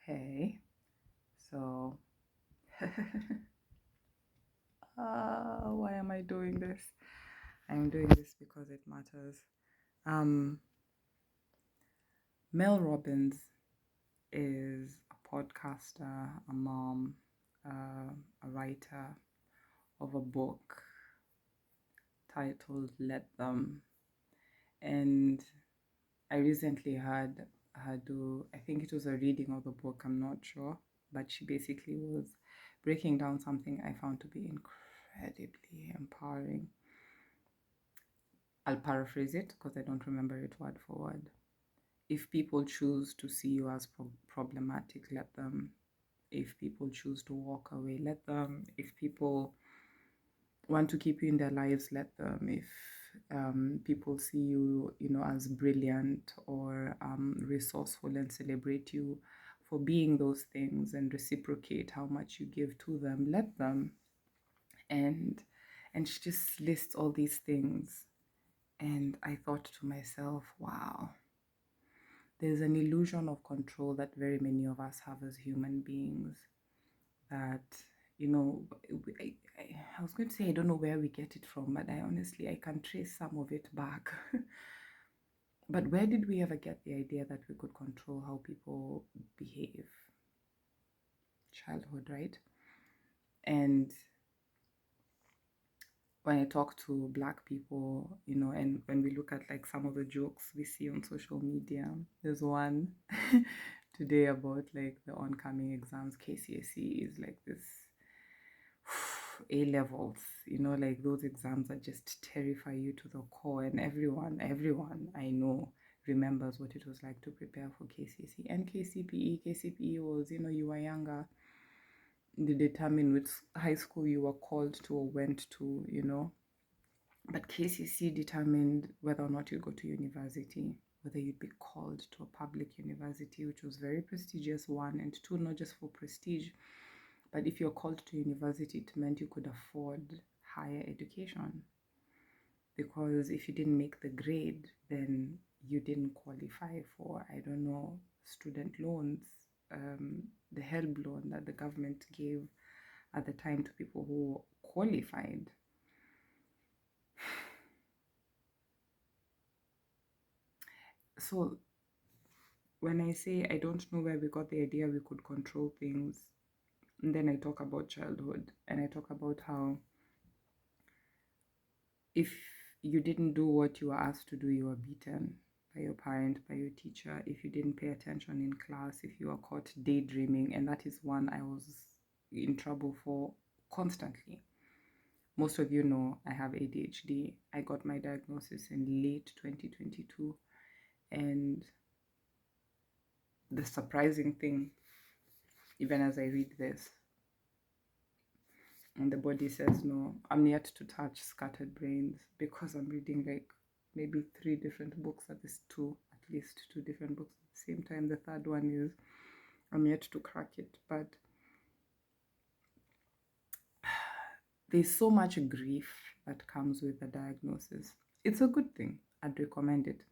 Okay, so why am I doing this? I'm doing this because it matters. Um, Mel Robbins is a podcaster, a mom, a writer of a book titled Let Them. And I recently heard her do, I think it was a reading of the book, I'm not sure, but she basically was breaking down something I found to be incredibly empowering. I'll paraphrase it because I don't remember it word for word. If people choose to see you as problematic, let them. If people choose to walk away, let them. If people want to keep you in their lives, let them. If people see you, as brilliant or resourceful and celebrate you for being those things and reciprocate how much you give to them, let them. And she just lists all these things. And I thought to myself, wow, there's an illusion of control that very many of us have as human beings. That, I was going to say, I don't know where we get it from, but I can trace some of it back. But where did we ever get the idea that we could control how people behave? Childhood, right? And when I talk to Black people, and when we look at like some of the jokes we see on social media, there's one today about like the oncoming exams. KCSE is like this A levels, like those exams that just terrify you to the core. And everyone I know remembers what it was like to prepare for KCSE and KCPE. KCPE was, you were younger, they determine which high school you were called to or went to. But KCC determined whether or not you go to university, whether you'd be called to a public university, which was very prestigious, one, and two, not just for prestige, but if you're called to university, it meant you could afford higher education. Because if you didn't make the grade, then you didn't qualify for, I don't know, student loans, the HELB loan that the government gave at the time to people who qualified. So when I say I don't know where we got the idea we could control things, and then I talk about childhood and I talk about how if you didn't do what you were asked to do, you were beaten by your parent, by your teacher. If you didn't pay attention in class, if you were caught daydreaming, and that is one I was in trouble for constantly. Most of you know I have ADHD. I got my diagnosis in late 2022. And the surprising thing, even as I read this, and the body says, no, I'm yet to touch scattered brains because I'm reading like maybe 3 different books, at least two different books at the same time. The third one is, I'm yet to crack it. But there's so much grief that comes with the diagnosis. It's a good thing. I'd recommend it.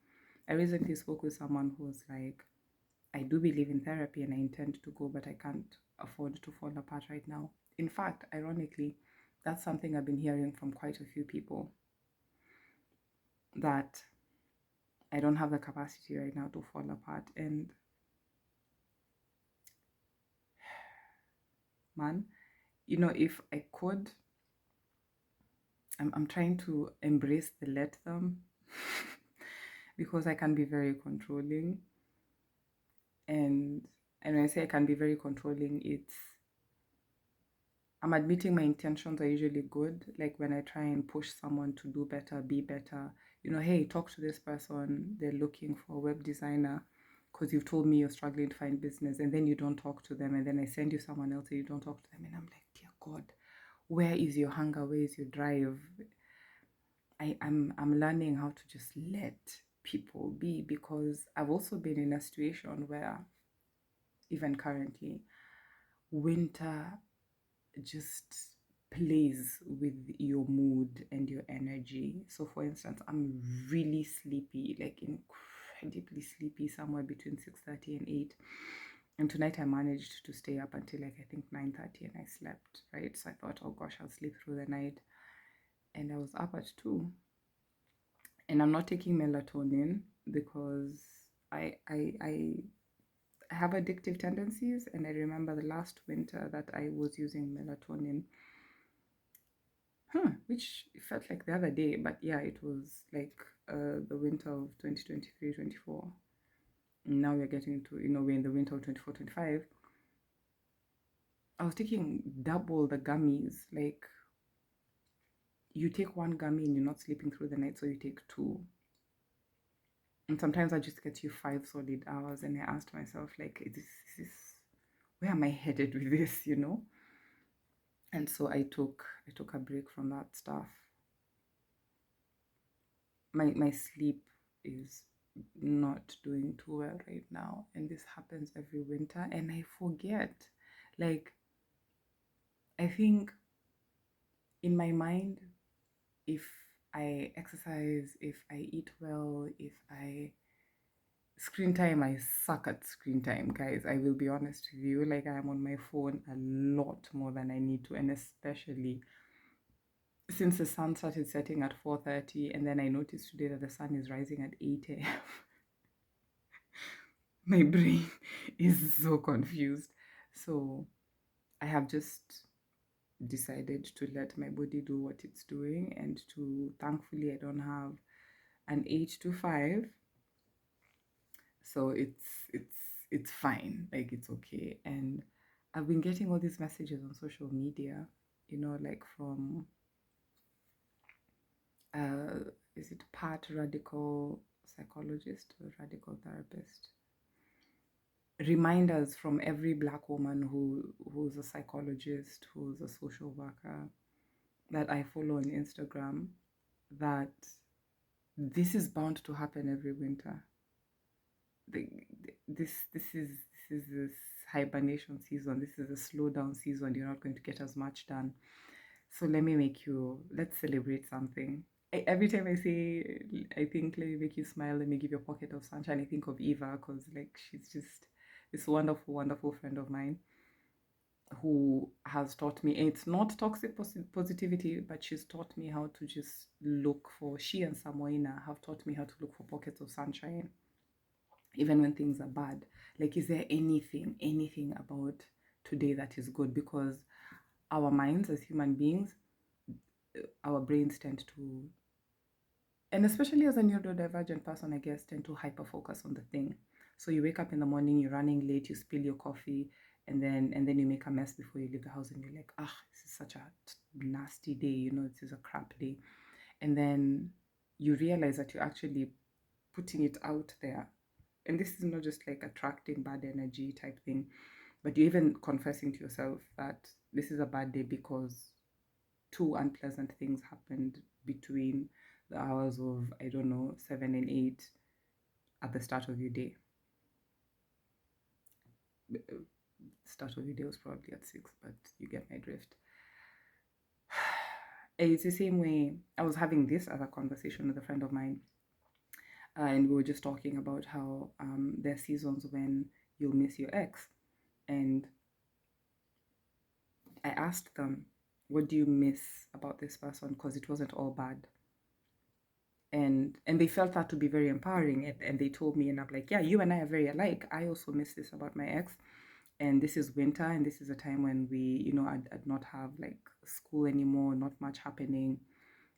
I recently spoke with someone who was like, I do believe in therapy and I intend to go, but I can't afford to fall apart right now. In fact, ironically, that's something I've been hearing from quite a few people, that I don't have the capacity right now to fall apart. And man, if I could, I'm trying to embrace the let them because I can be very controlling. And when I say I can be very controlling, I'm admitting my intentions are usually good. Like when I try and push someone to do better, be better, hey, talk to this person. They're looking for a web designer because you've told me you're struggling to find business, and then you don't talk to them. And then I send you someone else and you don't talk to them. And I'm like, dear God, where is your hunger? Where is your drive? I'm learning how to just let people be, because I've also been in a situation where, even currently, winter just plays with your mood and your energy. So for instance, I'm really sleepy, like incredibly sleepy, somewhere between 6:30 and 8. And tonight I managed to stay up until like I think 9:30 and I slept, right? So I thought, oh gosh, I'll sleep through the night. And I was up at 2. And I'm not taking melatonin because I have addictive tendencies, and I remember the last winter that I was using melatonin, which felt like the other day, but yeah, it was like the winter of 2023-24. Now we're getting to, we're in the winter of 24-25. I was taking double the gummies. Like, you take one gummy and you're not sleeping through the night, so you take two. And sometimes I just get you 5 solid hours. And I asked myself, like, is this where am I headed with this, And so I took a break from that stuff. My sleep is not doing too well right now, and this happens every winter, and I forget. Like, I think in my mind, if I exercise, if I eat well, if I screen time, I suck at screen time, guys. I will be honest with you. Like, I'm on my phone a lot more than I need to, and especially since the sun started setting at 4:30, and then I noticed today that the sun is rising at 8 a.m. My brain is so confused. So I have just decided to let my body do what it's doing, and to thankfully I don't have an 8 to 5, so it's fine, like it's okay. And I've been getting all these messages on social media, like from is it part radical psychologist or radical therapist, reminders from every Black woman who's a psychologist, who's a social worker, that I follow on Instagram, that this is bound to happen every winter. This is this hibernation season. This is a slowdown season. You're not going to get as much done. So let's celebrate something. Every time I say, I think, let me make you smile, let me give you a pocket of sunshine, I think of Eva, because like she's just this wonderful, wonderful friend of mine who has taught me, it's not toxic positivity, but she's taught me how to just look for, she and Samoina have taught me how to look for pockets of sunshine, even when things are bad. Like, is there anything about today that is good? Because our minds as human beings, our brains tend to, and especially as a neurodivergent person, I guess, tend to hyper focus on the thing. So you wake up in the morning, you're running late, you spill your coffee, and then you make a mess before you leave the house, and you're like, this is such a nasty day, this is a crap day. And then you realize that you're actually putting it out there. And this is not just like attracting bad energy type thing, but you're even confessing to yourself that this is a bad day because 2 unpleasant things happened between the hours of, I don't know, 7 and 8 at the start of your day. Start of your day was probably at 6, but you get my drift. It's the same way. I was having this other conversation with a friend of mine, and we were just talking about how there are seasons when you'll miss your ex. And I asked them, what do you miss about this person? Because it wasn't all bad. And they felt that to be very empowering. And they told me, and I'm like, yeah, you and I are very alike. I also miss this about my ex. And this is winter, and this is a time when we, I'd not have like school anymore, not much happening.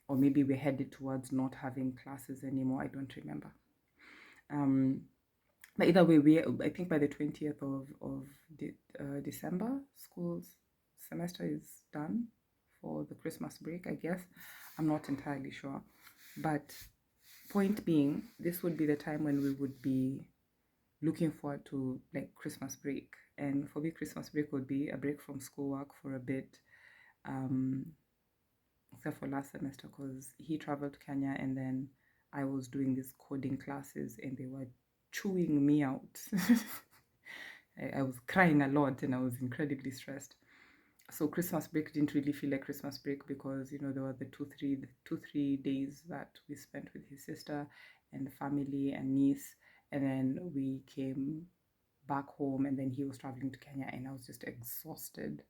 Or maybe we're headed towards not having classes anymore. I don't remember. But either way, I think by the 20th of December, school's semester is done for the Christmas break, I guess. I'm not entirely sure. But point being, this would be the time when we would be looking forward to like Christmas break. And for me, Christmas break would be a break from schoolwork for a bit, except for last semester because he traveled to Kenya, and then I was doing these coding classes and they were chewing me out. I was crying a lot and I was incredibly stressed. So Christmas break didn't really feel like Christmas break because, there were the 2-3 days that we spent with his sister and the family and niece. And then we came back home, and then he was traveling to Kenya, and I was just exhausted.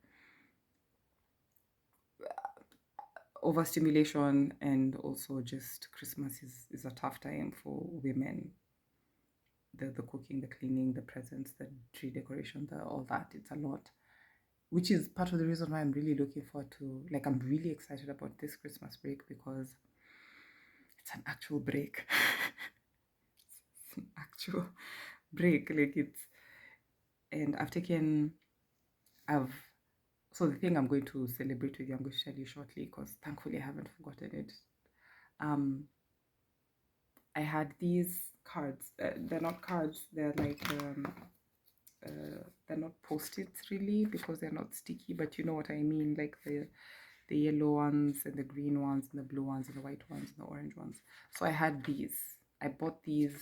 Overstimulation, and also just Christmas is a tough time for women. The cooking, the cleaning, the presents, the tree decoration, all that. It's a lot, which is part of the reason why I'm really looking forward to, like, I'm really excited about this Christmas break, because it's an actual break. It's an actual break. Like, and so the thing I'm going to celebrate with you, I'm going to tell you shortly, because thankfully I haven't forgotten it. I had these cards. They're not cards. They're like they're not post-its really, because they're not sticky. But you know what I mean, like the yellow ones and the green ones and the blue ones and the white ones and the orange ones. So I had these. I bought these.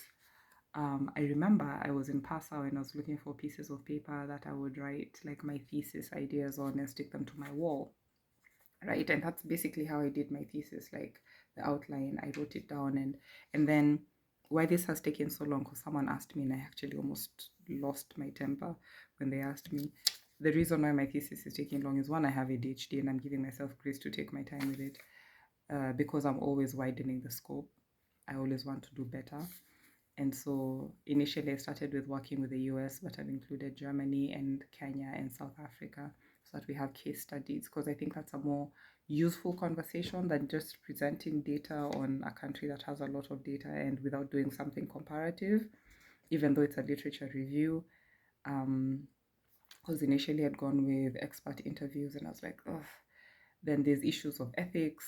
I remember I was in Passau and I was looking for pieces of paper that I would write like my thesis ideas on and stick them to my wall, right? And that's basically how I did my thesis, like the outline. I wrote it down, and then why this has taken so long, because someone asked me and I actually almost lost my temper when they asked me. The reason why my thesis is taking long is, one, I have ADHD and I'm giving myself grace to take my time with it, because I'm always widening the scope. I always want to do better. And so initially I started with working with the US, but I've included Germany and Kenya and South Africa, so that we have case studies, because I think that's a more useful conversation than just presenting data on a country that has a lot of data and without doing something comparative, even though it's a literature review. Because initially I'd gone with expert interviews and I was like, oh, then there's issues of ethics.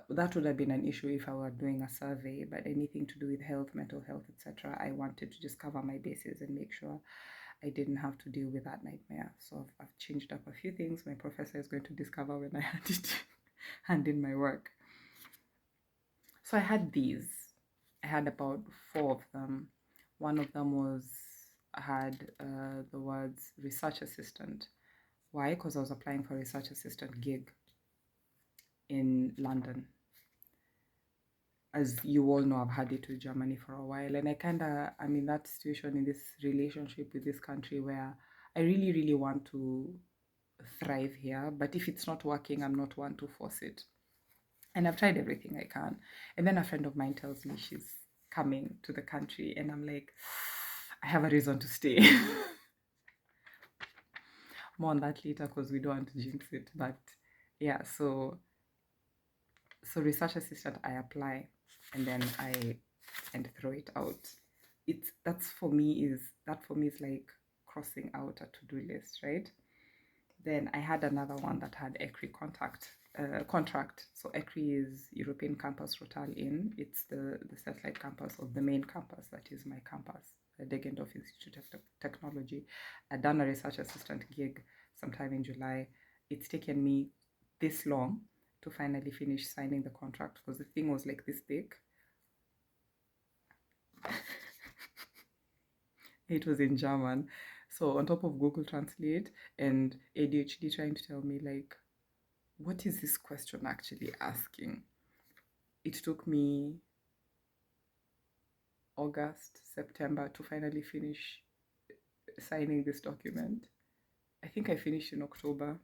That would have been an issue if I were doing a survey, but anything to do with health, mental health, etc., I wanted to just cover my bases and make sure I didn't have to deal with that nightmare. So I've changed up a few things. My professor is going to discover when I hand in my work. So I had these. I had about 4 of them. One of them had the words research assistant. Why? Because I was applying for a research assistant gig in London. As you all know, I've had it with Germany for a while, and I'm in that situation, in this relationship with this country, where I really, really want to thrive here, but if it's not working, I'm not one to force it. And I've tried everything I can. And then a friend of mine tells me she's coming to the country, and I'm like, I have a reason to stay. More on that later, because we don't want to jinx it. But yeah, so research assistant, I apply, and then I throw it out. That for me is like crossing out a to-do list, right? Then I had another one that had ECRI contract. So ECRI is European Campus Rotal Inn. It's the satellite campus of the main campus, that is my campus, the Degendorf Institute of Technology. I'd done a research assistant gig sometime in July. It's taken me this long to finally finish signing the contract, because the thing was like this thick. It was in German. So on top of Google Translate and ADHD trying to tell me, like, what is this question actually asking? It took me August, September to finally finish signing this document. I think I finished in October,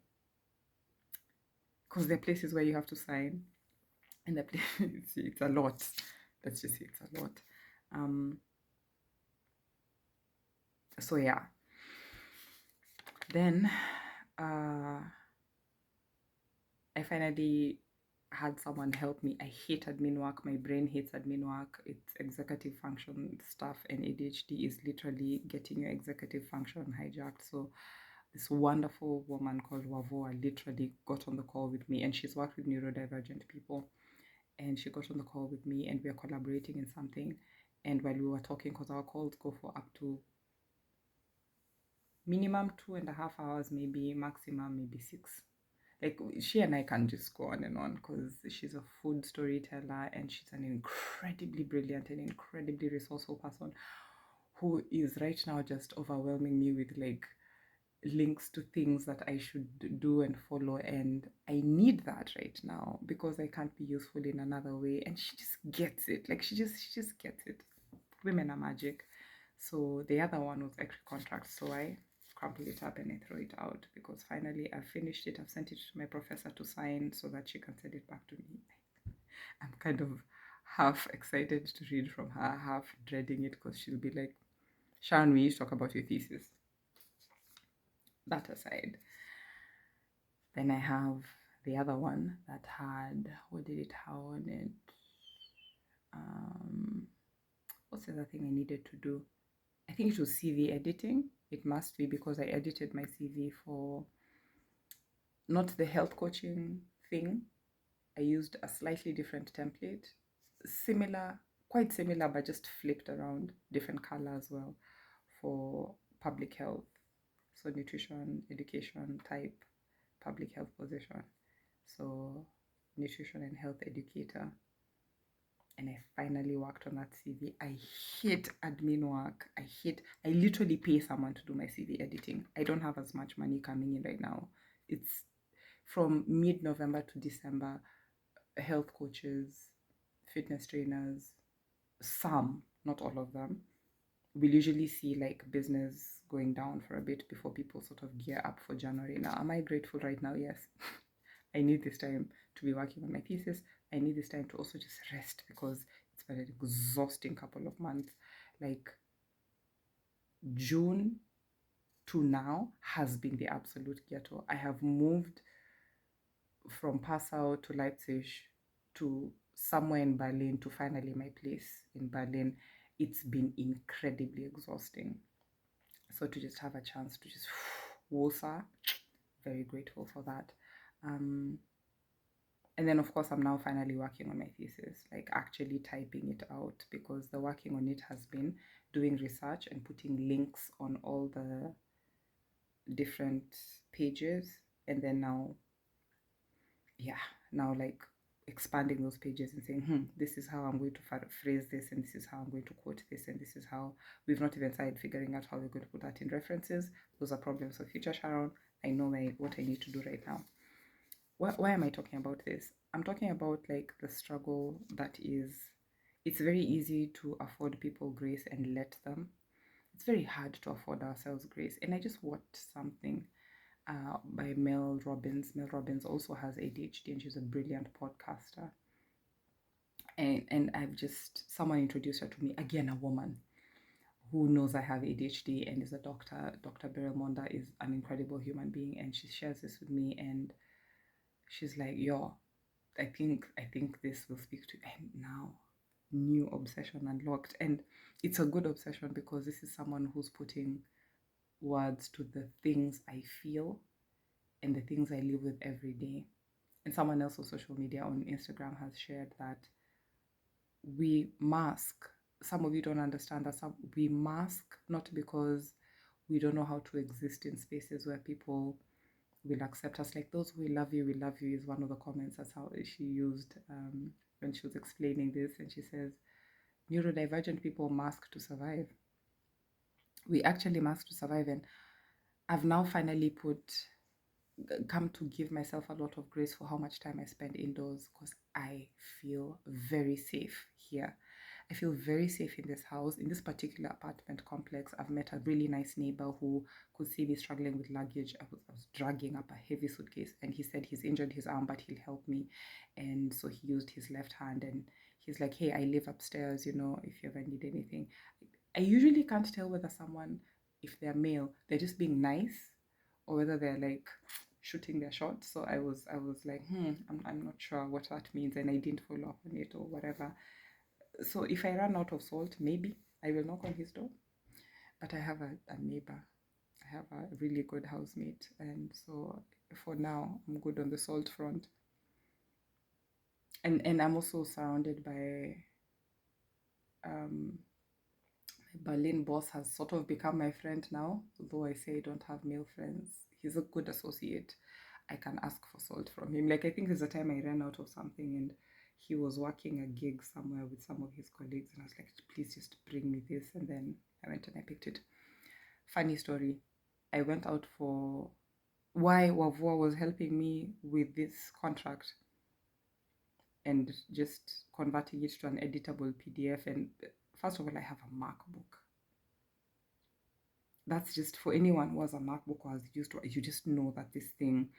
because there are places where you have to sign, and it's a lot. Let's just say it's a lot. So yeah. Then I finally had someone help me. I hate admin work. My brain hates admin work. It's executive function stuff, and ADHD is literally getting your executive function hijacked. So this wonderful woman called Wavoa literally got on the call with me, and she's worked with neurodivergent people. And she got on the call with me, and we are collaborating in something. And while we were talking, because our calls go for up to minimum 2.5 hours, maybe maximum maybe 6. Like, she and I can just go on and on, because she's a food storyteller, and she's an incredibly brilliant and incredibly resourceful person who is right now just overwhelming me with like links to things that I should do and follow, and I need that right now because I can't be useful in another way. And she just gets it. Like, she just gets it. Women are magic. So the other one was actually contract. So I crumple it up and I throw it out because finally I've finished it. I've sent it to my professor to sign so that she can send it back to me. I'm kind of half excited to read from her, half dreading it because she'll be like, Sharon, we need to talk about your thesis. That aside, then I have the other one that had, what did it have on it? What's the other thing I needed to do? I think it was CV editing. It must be because I edited my CV for not the health coaching thing. I used a slightly different template, similar, quite similar, but just flipped around, different color as well, for public health. So nutrition, education type, public health position. So nutrition and health educator. And I finally worked on that CV. I hate admin work. I literally pay someone to do my CV editing. I don't have as much money coming in right now. It's from mid-November to December, health coaches, fitness trainers, some, not all of them. We'll usually see like business going down for a bit before people sort of gear up for January. Now, am I grateful right now? Yes. I need this time to be working on my thesis. I need this time to also just rest because it's been an exhausting couple of months. Like June to now has been the absolute ghetto. I have moved from Passau to Leipzig to somewhere in Berlin to finally my place in Berlin. It's been incredibly exhausting. So to just have a chance to just wosa, very grateful for that. And then of course I'm now finally working on my thesis, like actually typing it out, because the working on it has been doing research and putting links on all the different pages, and then now like expanding those pages and saying, this is how I'm going to phrase this, and this is how I'm going to quote this, and this is how we've not even started figuring out how we're going to put that in references. Those are problems for future Sharon. I know what I need to do right now. Why am I talking about this? I'm talking about like the struggle that is, it's very easy to afford people grace and let them. It's very hard to afford ourselves grace. And I just watched something by Mel Robbins. Mel Robbins also has ADHD and she's a brilliant podcaster. And someone introduced her to me, again, a woman who knows I have ADHD and is a doctor. Dr. Beryl Monda is an incredible human being, and she shares this with me, and she's like, yo, I think this will speak to, and now new obsession unlocked. And it's a good obsession because this is someone who's putting words to the things I feel and the things I live with every day. And someone else on social media, on Instagram, has shared that we mask. Some of you don't understand that we mask not because we don't know how to exist in spaces where people will accept us. Like, those we love you is one of the comments. That's how she used when she was explaining this. And she says, neurodivergent people mask to survive. We actually mask to survive. And I've now finally come to give myself a lot of grace for how much time I spend indoors, because I feel very safe here. I feel very safe in this house, in this particular apartment complex. I've met a really nice neighbor who could see me struggling with luggage. I was dragging up a heavy suitcase, and he said he's injured his arm, but he'll help me. And so he used his left hand, and he's like, hey, I live upstairs, if you ever need anything. I usually can't tell whether someone, if they're male, they're just being nice, or whether they're like shooting their shot. So I was like, I'm not sure what that means, and I didn't follow up on it or whatever. So if I run out of salt, maybe I will knock on his door. But I have a neighbor. I have a really good housemate. And so for now, I'm good on the salt front. And I'm also surrounded by my Berlin boss has sort of become my friend now, though I say I don't have male friends. He's a good associate. I can ask for salt from him. Like, I think there's a time I ran out of something and he was working a gig somewhere with some of his colleagues, and I was like, please just bring me this. And then I went and I picked it. Funny story. I went out for why Wavua was helping me with this contract and just converting it to an editable PDF. And first of all, I have a MacBook. that's just for anyone who has a MacBook or has used to, you just know that this thing,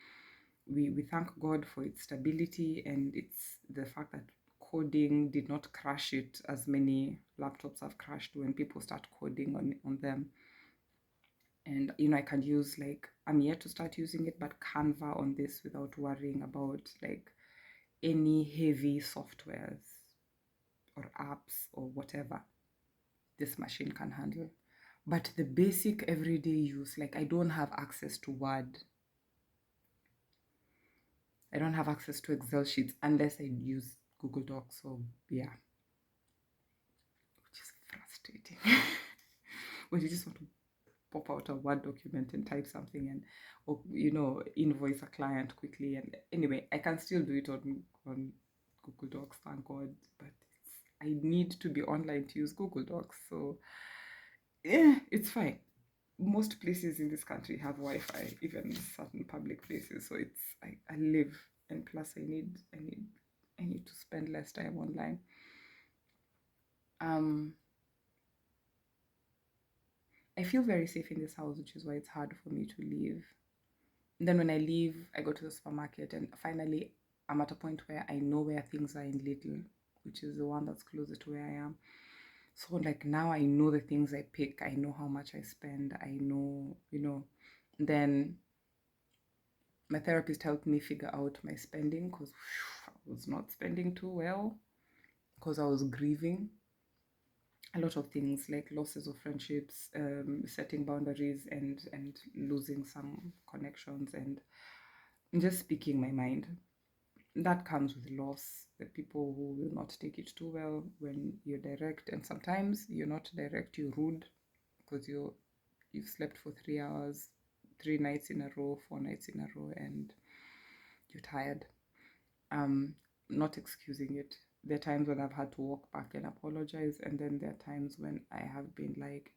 we thank God for its stability, and it's the fact that coding did not crash it as many laptops have crashed when people start coding on them. And I can use, like, I'm yet to start using it, but Canva on this without worrying about like any heavy softwares or apps or whatever this machine can handle. But the basic everyday use, like, I don't have access to Word. I don't have access to Excel sheets unless I use Google Docs. So yeah, which is frustrating. When you just want to pop out a Word document and type something, and, or invoice a client quickly. And anyway, I can still do it on Google Docs, thank God. But I need to be online to use Google Docs. So yeah, it's fine. Most places in this country have Wi-Fi, even certain public places. So it's I live, and plus I need to spend less time online. I feel very safe in this house, which is why it's hard for me to leave. And then when I leave, I go to the supermarket, and finally I'm at a point where I know where things are in Little, which is the one that's closer to where I am. So like now I know the things I pick, I know how much I spend, I know, then my therapist helped me figure out my spending, because I was not spending too well, because I was grieving a lot of things, like losses of friendships, setting boundaries, and losing some connections, and just speaking my mind. That comes with loss. The people who will not take it too well when you're direct, and sometimes you're not direct, you're rude, because you've slept for 3 hours, 3 nights in a row, 4 nights in a row, and you're tired. Not excusing it. There are times when I've had to walk back and apologize, and then there are times when I have been like,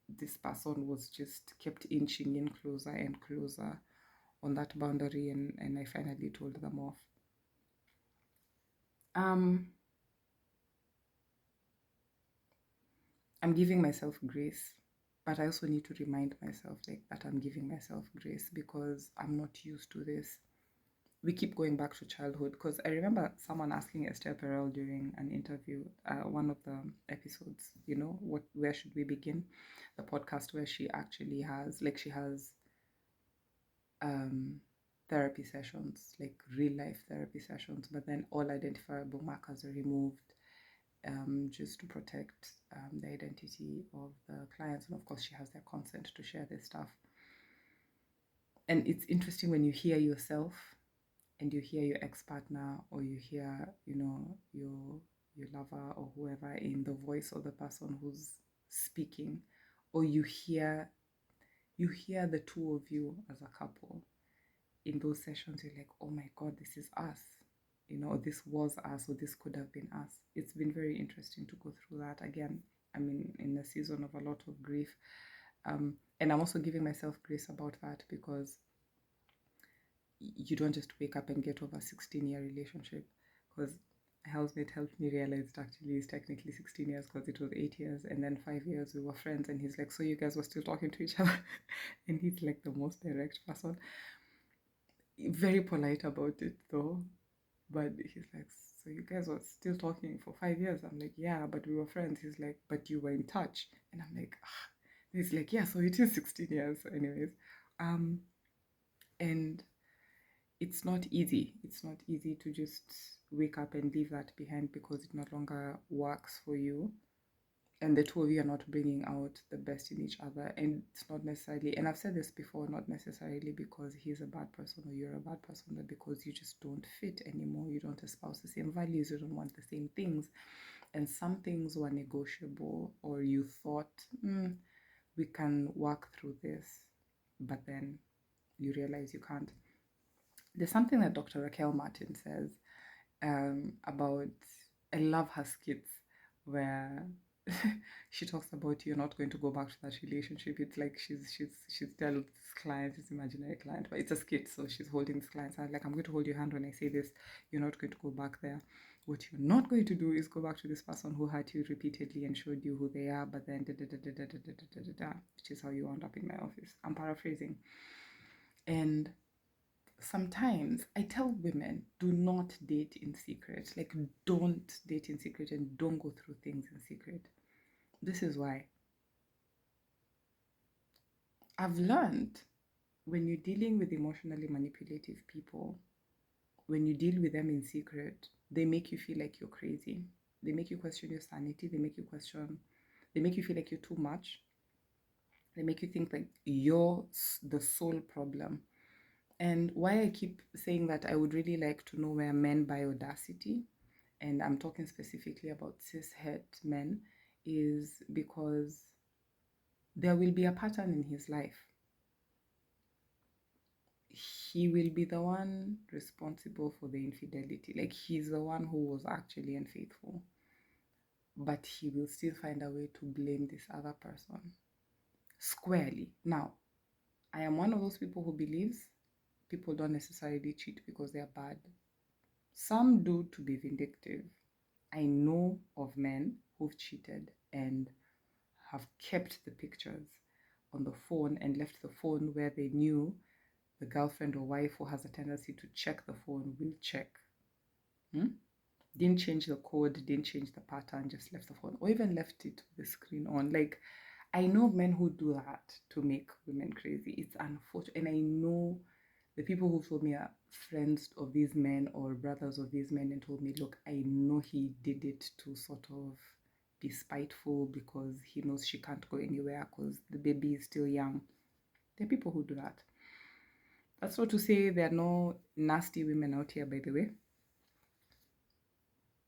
this person was just kept inching in closer and closer on that boundary, and I finally told them off. I'm giving myself grace, but I also need to remind myself like that I'm giving myself grace, because I'm not used to this. We keep going back to childhood, because I remember someone asking Esther Perel during an interview, one of the episodes, where should we begin? The podcast where she actually has, like, she has therapy sessions, like real life therapy sessions, but then all identifiable markers are removed, just to protect the identity of the clients. And of course, she has their consent to share this stuff. And it's interesting when you hear yourself, and you hear your ex-partner, or you hear, your lover or whoever in the voice of the person who's speaking, or you hear the two of you as a couple in those sessions. You're like, oh my God, this is us, this was us, or this could have been us. It's been very interesting to go through that again. I mean, in a season of a lot of grief, and I'm also giving myself grace about that, because you don't just wake up and get over a 16-year relationship. Because a housemate helped me realize it actually is technically 16 years, because it was 8 years, and then 5 years we were friends, and he's like, so you guys were still talking to each other? And he's like the most direct person, very polite about it though, but he's like, so you guys were still talking for 5 years? I'm like, yeah, but we were friends. He's like, but you were in touch. And I'm like, ah. He's like, yeah, so it is 16 years anyways. And it's not easy. It's not easy to just wake up and leave that behind, because it no longer works for you. And the two of you are not bringing out the best in each other. And it's not necessarily, and I've said this before, not necessarily because he's a bad person or you're a bad person, but because you just don't fit anymore. You don't espouse the same values. You don't want the same things. And some things were negotiable, or you thought, we can work through this, but then you realize you can't. There's something that Dr. Raquel Martin says about, I love her skits, where she talks about, you're not going to go back to that relationship. It's like she's telling this client, this imaginary client, but it's a skit, so she's holding this client. So I'm like, I'm going to hold your hand when I say this. You're not going to go back there. What you're not going to do is go back to this person who hurt you repeatedly and showed you who they are, but then da da da da da da da da da da, which is how you wound up in my office. I'm paraphrasing. And sometimes I tell women, do not date in secret. Like, don't date in secret and don't go through things in secret. This is why. I've learned when you're dealing with emotionally manipulative people, when you deal with them in secret, they make you feel like you're crazy. They make you question your sanity. They make you feel like you're too much. They make you think like you're the sole problem. And why I keep saying that, I would really like to know where men buy audacity, and I'm talking specifically about cis-het men, is because there will be a pattern in his life. He will be the one responsible for the infidelity. Like, he's the one who was actually unfaithful, but he will still find a way to blame this other person squarely. Now, I am one of those people who believes people don't necessarily cheat because they're bad. Some do to be vindictive. I know of men who've cheated and have kept the pictures on the phone and left the phone where they knew the girlfriend or wife who has a tendency to check the phone will check. Didn't change the code, didn't change the pattern, just left the phone, or even left it with the screen on. Like, I know men who do that to make women crazy. It's unfortunate. And I know the people who told me are friends of these men or brothers of these men and told me, look, I know he did it to sort of be spiteful because he knows she can't go anywhere because the baby is still young. There are people who do that. That's not to say there are no nasty women out here, by the way.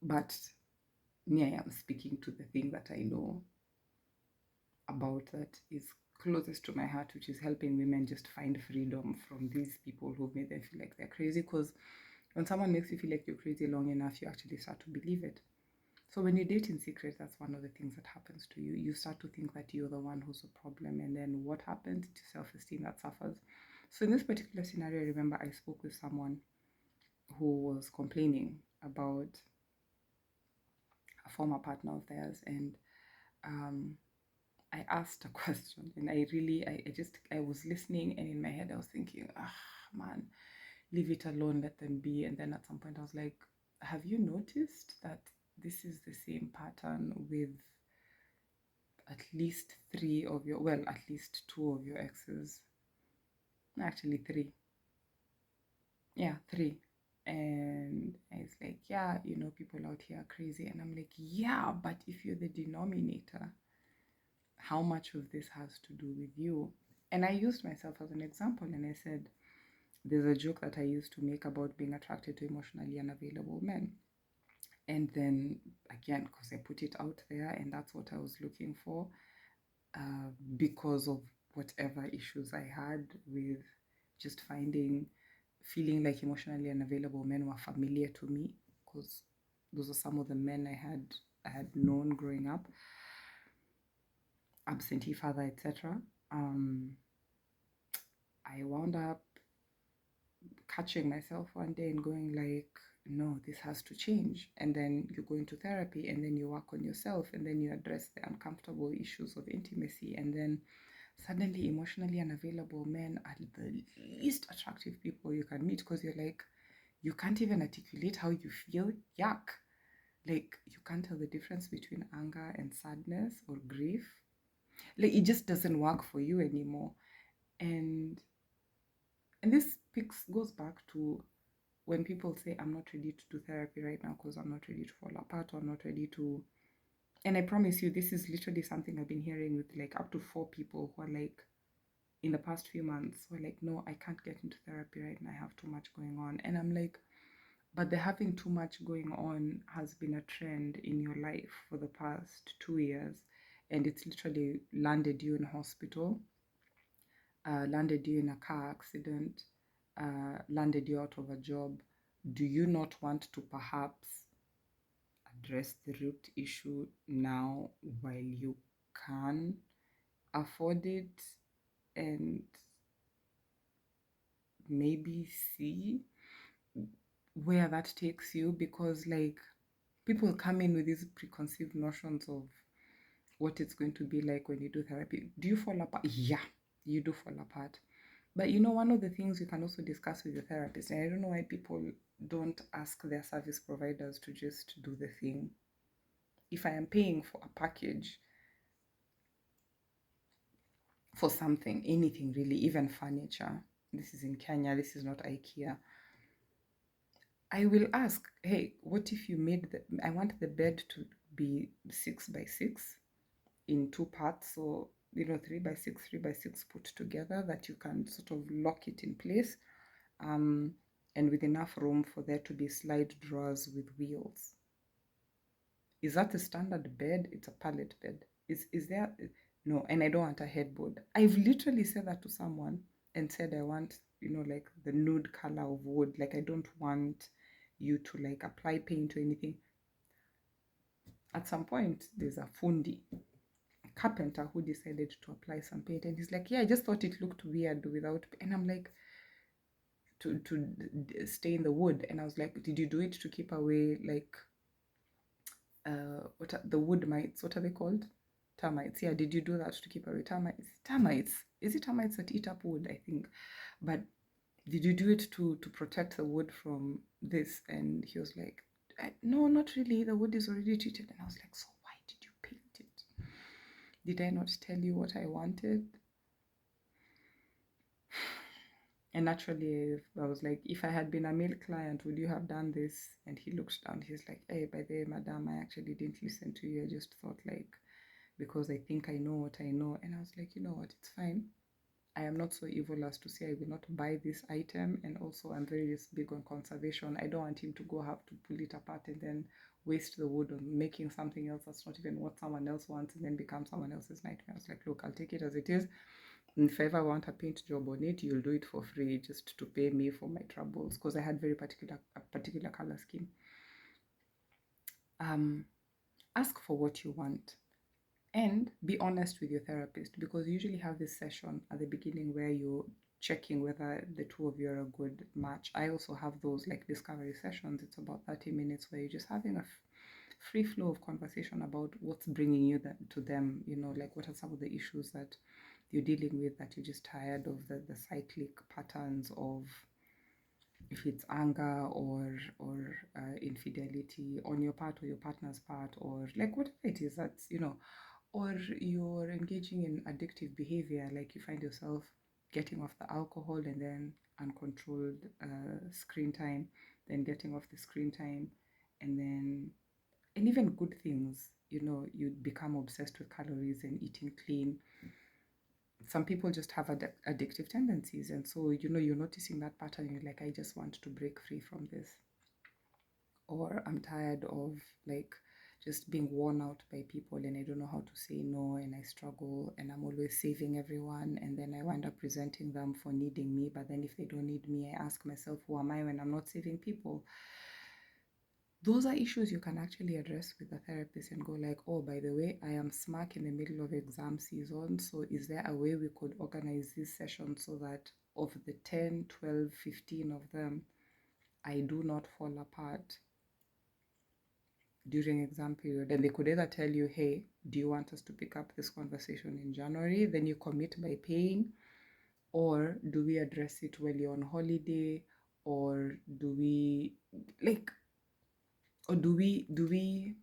But me, I am speaking to the thing that I know about that is closest to my heart, which is helping women just find freedom from these people who've made them feel like they're crazy. Because when someone makes you feel like you're crazy long enough, you actually start to believe it. So when you date in secret, that's one of the things that happens to you. You start to think that you're the one who's a problem, and then what happens to self-esteem that suffers. So in this particular scenario, I remember I spoke with someone who was complaining about a former partner of theirs, and I asked a question, and I was listening, and in my head I was thinking, man, leave it alone, let them be. And then at some point I was like, have you noticed that this is the same pattern with at least at least two of your exes? Actually, three. Yeah, three. And I was like, yeah, people out here are crazy. And I'm like, yeah, but if you're the denominator, how much of this has to do with you? And I used myself as an example, and I said, there's a joke that I used to make about being attracted to emotionally unavailable men. And then again, because I put it out there and that's what I was looking for, because of whatever issues I had with just feeling like emotionally unavailable men were familiar to me, because those are some of the men I had known growing up, absentee father, etc. I wound up catching myself one day and going like, no, this has to change. And then you go into therapy, and then you work on yourself, and then you address the uncomfortable issues of intimacy, and then suddenly emotionally unavailable men are the least attractive people you can meet, because you're like, you can't even articulate how you feel. Yuck. Like, you can't tell the difference between anger and sadness or grief. Like, it just doesn't work for you anymore. And this goes back to when people say, I'm not ready to do therapy right now because I'm not ready to fall apart, or I'm not ready to. And I promise you, this is literally something I've been hearing with like up to 4 people who are like, in the past few months, who are like, no, I can't get into therapy right now. I have too much going on. And I'm like, but the having too much going on has been a trend in your life for the past 2 years. And it's literally landed you in hospital, landed you in a car accident, landed you out of a job. Do you not want to perhaps address the root issue now while you can afford it, and maybe see where that takes you? Because like, People come in with these preconceived notions of what it's going to be like when you do therapy. Do you fall apart? Yeah, you do fall apart. But one of the things you can also discuss with your therapist, and I don't know why people don't ask their service providers to just do the thing. If I am paying for a package for something, anything really, even furniture, this is in Kenya, this is not IKEA, I will ask, hey, what if you I want the bed to be 6 by 6 in 2 parts, so 3 by 6, 3 by 6 put together, that you can sort of lock it in place, and with enough room for there to be slide drawers with wheels. Is that a standard bed? It's a pallet bed. Is there? No, and I don't want a headboard. I've literally said that to someone and said I want, like the nude color of wood. Like I don't want you to like apply paint or anything. At some point, there's a fundi carpenter who decided to apply some paint, and he's like, yeah, I just thought it looked weird without, and I'm like, to stay in the wood, and I was like, did you do it to keep away like what are the wood mites, what are they called? Termites. Yeah, did you do that to keep away termites? Is it termites that eat up wood? I think. But did you do it to protect the wood from this? And he was like, no, not really, the wood is already treated. And I was like, so why did you paint it? Did I not tell you what I wanted? And naturally, I was like, if I had been a male client, would you have done this? And he looked down. He's like, hey, by the way, madam, I actually didn't listen to you. I just thought, like, because I think I know what I know. And I was like, you know what? It's fine. I am not so evil as to say I will not buy this item. And also, I'm very big on conservation. I don't want him to go have to pull it apart and then waste the wood on making something else that's not even what someone else wants and then become someone else's nightmare. I was like, look, I'll take it as it is. And if I ever want a paint job on it, you'll do it for free just to pay me for my troubles, because I had a particular color scheme. Ask for what you want and be honest with your therapist, because you usually have this session at the beginning where you're checking whether the two of you are a good match. I also have those like discovery sessions. It's about 30 minutes where you're just having a free flow of conversation about what's bringing you to them, like what are some of the issues that you're dealing with, that you're just tired of the cyclic patterns of, if it's anger or infidelity on your part or your partner's part, or like whatever it is that's or you're engaging in addictive behavior, like you find yourself getting off the alcohol and then uncontrolled screen time, then getting off the screen time, and even good things, you become obsessed with calories and eating clean. Some people just have addictive tendencies, and so you're noticing that pattern. You're like, I just want to break free from this, or I'm tired of like just being worn out by people and I don't know how to say no, and I struggle and I'm always saving everyone, and then I wind up resenting them for needing me. But then if they don't need me, I ask myself, who am I when I'm not saving people? Those are issues you can actually address with a therapist and go like, oh, by the way, I am smack in the middle of exam season, so is there a way we could organize this session so that of the 10, 12, 15 of them, I do not fall apart during exam period? And they could either tell you, hey, do you want us to pick up this conversation in January? Then you commit by paying. Or do we address it while you're on holiday? Or do we like, or do we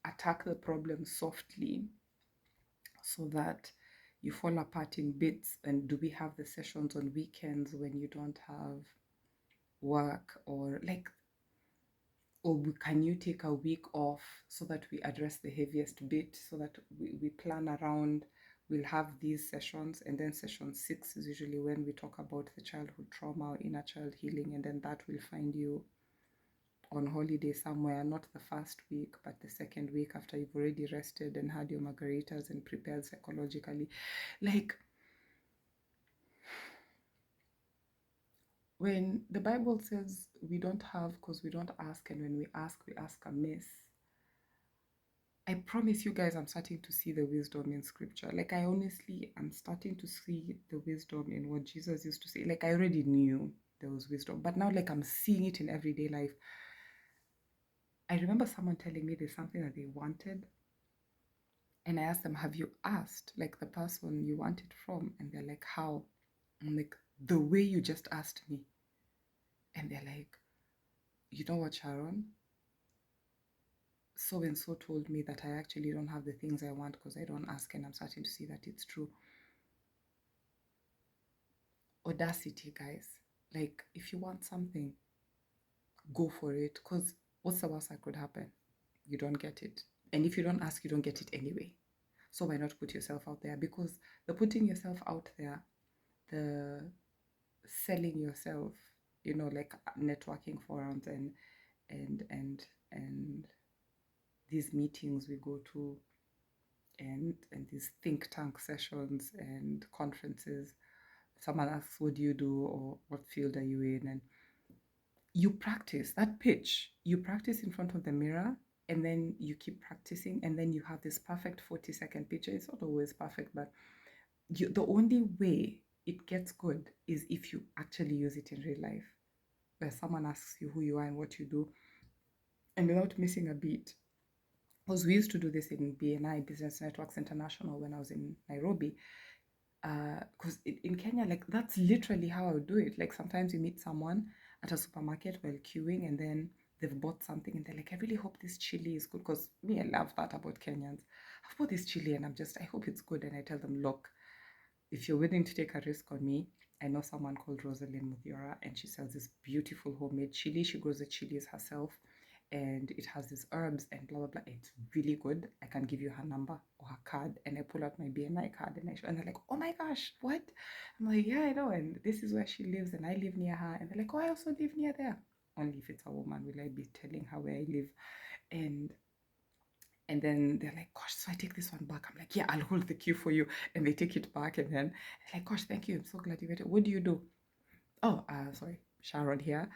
attack the problem softly so that you fall apart in bits? And do we have the sessions on weekends when you don't have work, or like, or can you take a week off so that we address the heaviest bit, so that we plan around, we'll have these sessions, and then session 6 is usually when we talk about the childhood trauma or inner child healing, and then that will find you on holiday somewhere, not the first week, but the second week after you've already rested and had your margaritas and prepared psychologically. Like, when the Bible says we don't have because we don't ask, and when we ask amiss, I promise you guys, I'm starting to see the wisdom in scripture. Like, I honestly am starting to see the wisdom in what Jesus used to say. Like, I already knew there was wisdom, but now, like, I'm seeing it in everyday life. I remember someone telling me there's something that they wanted. And I asked them, have you asked like the person you want it from? And they're like, how? I'm like, the way you just asked me. And they're like, you know what, Sharon? So and so told me that I actually don't have the things I want because I don't ask, and I'm starting to see that it's true. Audacity, guys. Like, if you want something, go for it, because what's the worst that could happen? You don't get it. And if you don't ask, you don't get it anyway. So why not put yourself out there? Because the putting yourself out there, the selling yourself, like networking forums and these meetings we go to, and these think tank sessions and conferences. Someone asks, what do you do, or what field are you in? And you practice that pitch. You practice in front of the mirror, and then you keep practicing, and then you have this perfect 40-second picture. It's not always perfect, but the only way it gets good is if you actually use it in real life, where someone asks you who you are and what you do, and without missing a beat. Because we used to do this in BNI, Business Networks International, when I was in Nairobi. Because in Kenya, like, that's literally how I would do it. Like, sometimes you meet someone at a supermarket while queuing, and then they've bought something, and they're like, I really hope this chili is good. Because me, I love that about Kenyans. I've bought this chili, and I hope it's good. And I tell them, look, if you're willing to take a risk on me, I know someone called Rosalind Muthiora, and she sells this beautiful homemade chili. She grows the chilies herself, and it has these herbs and blah blah blah. It's really good. I can give you her number or her card. And I pull out my BNI card, and they're like, oh my gosh, what? I'm like, yeah, I know, and this is where she lives, and I live near her. And they're like, oh, I also live near there. Only if it's a woman will I be telling her where I live. And then they're like, gosh, so I take this one back. I'm like, yeah, I'll hold the queue for you. And they take it back, and then they're like, gosh, thank you, I'm so glad you got it. What do you do? Oh, sorry, Sharon here.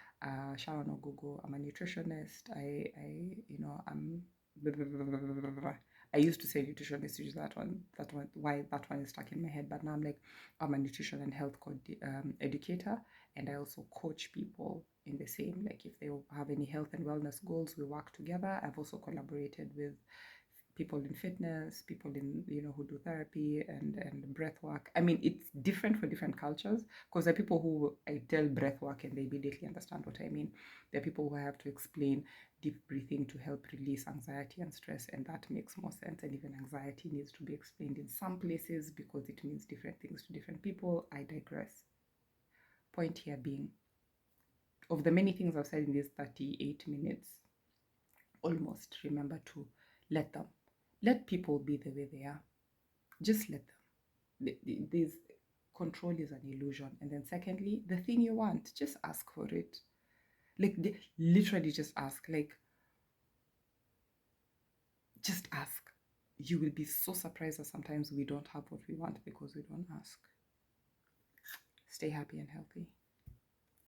Sharon Ogogo. I'm a nutritionist. I'm. Blah, blah, blah, blah, blah, blah, blah. I used to say nutritionist, which is that one. Why that one is stuck in my head. But now I'm like, I'm a nutrition and health educator, and I also coach people in the same. Like, if they have any health and wellness goals, we work together. I've also collaborated with people in fitness, people in, who do therapy and breath work. I mean, it's different for different cultures, because there are people who I tell breath work and they immediately understand what I mean. There are people who I have to explain deep breathing to help release anxiety and stress, and that makes more sense. And even anxiety needs to be explained in some places because it means different things to different people. I digress. Point here being, of the many things I've said in these 38 minutes, almost, remember to let people be the way they are. Just let them. This control is an illusion. And then secondly, the thing you want, just ask for it. Like, literally just ask. Like, just ask. You will be so surprised that sometimes we don't have what we want because we don't ask. Stay happy and healthy.